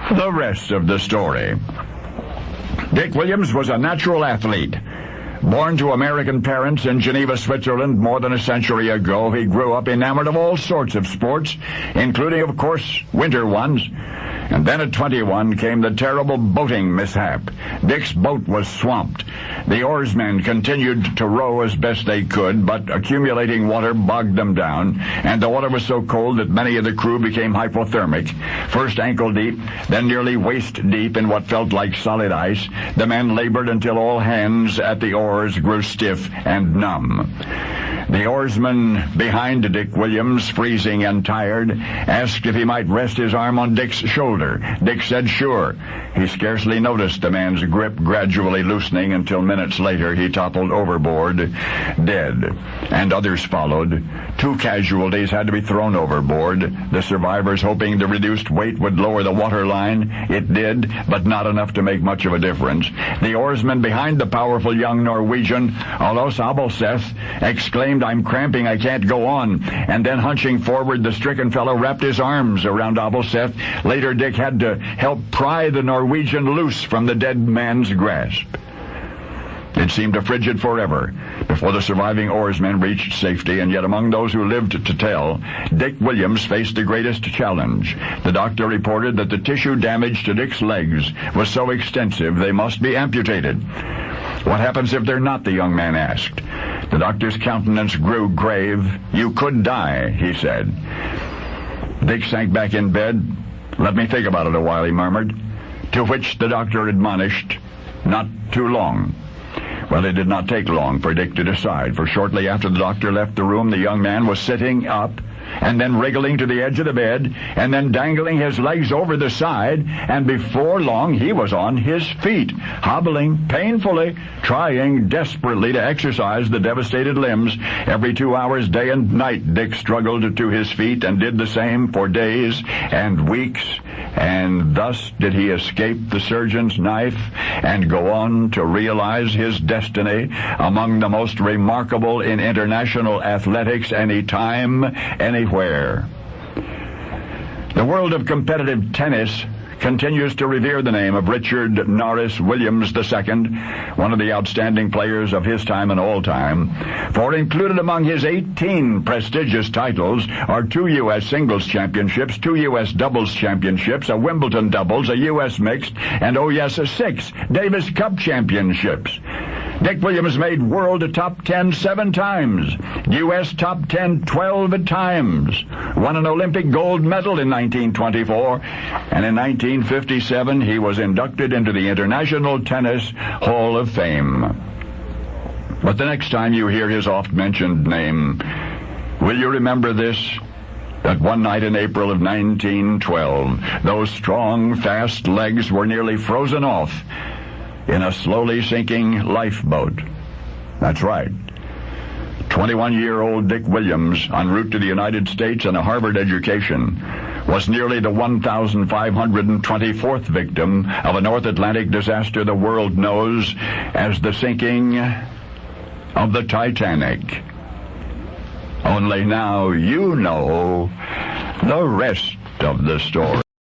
The rest of the story. Dick Williams was a natural athlete. Born to American parents in Geneva, Switzerland, more than a century ago, he grew up enamored of all sorts of sports, including, of course, winter ones. And then at 21 came the terrible boating mishap. Dick's boat was swamped. The oarsmen continued to row as best they could, but accumulating water bogged them down, and the water was so cold that many of the crew became hypothermic. First ankle deep, then nearly waist deep in what felt like solid ice. The men labored until all hands at the oars grew stiff and numb. The oarsman behind Dick Williams, freezing and tired, asked if he might rest his arm on Dick's shoulder. Dick said sure. He scarcely noticed the man's grip gradually loosening until minutes later he toppled overboard, dead. And others followed. 2 casualties had to be thrown overboard, the survivors hoping the reduced weight would lower the water line. It did, but not enough to make much of a difference. The oarsman behind the powerful young Norwegian, Olos Abelseth, exclaimed, "I'm cramping, I can't go on." And then hunching forward, the stricken fellow wrapped his arms around Abelseth. Later, Dick had to help pry the Norwegian loose from the dead man's grasp. It seemed a frigid forever before the surviving oarsmen reached safety, and yet among those who lived to tell, Dick Williams faced the greatest challenge. The doctor reported that the tissue damage to Dick's legs was so extensive they must be amputated. "What happens if they're not?" the young man asked. The doctor's countenance grew grave. "You could die," he said. Dick sank back in bed. "Let me think about it a while," he murmured, to which the doctor admonished, "Not too long." Well, it did not take long for Dick to decide, for shortly after the doctor left the room, the young man was sitting up and then wriggling to the edge of the bed and then dangling his legs over the side, and before long he was on his feet, hobbling painfully, trying desperately to exercise the devastated limbs. Every 2 hours, day and night, Dick struggled to his feet and did the same for days and weeks, and thus did he escape the surgeon's knife and go on to realize his destiny among the most remarkable in international athletics any time, anywhere. The world of competitive tennis continues to revere the name of Richard Norris Williams II, one of the outstanding players of his time and all time, for included among his 18 prestigious titles are 2 U.S. singles championships, 2 U.S. doubles championships, a Wimbledon doubles, a U.S. mixed, and, oh yes, 6 Davis Cup championships. Dick Williams made world top 10 7 times, U.S. top 10 12 times, won an Olympic gold medal in 1924, and in 1957 he was inducted into the International Tennis Hall of Fame. But the next time you hear his oft-mentioned name, will you remember this? That one night in April of 1912, those strong, fast legs were nearly frozen off in a slowly sinking lifeboat. That's right. 21-year-old Dick Williams, en route to the United States and a Harvard education, was nearly the 1,524th victim of a North Atlantic disaster the world knows as the sinking of the Titanic. Only now you know the rest of the story.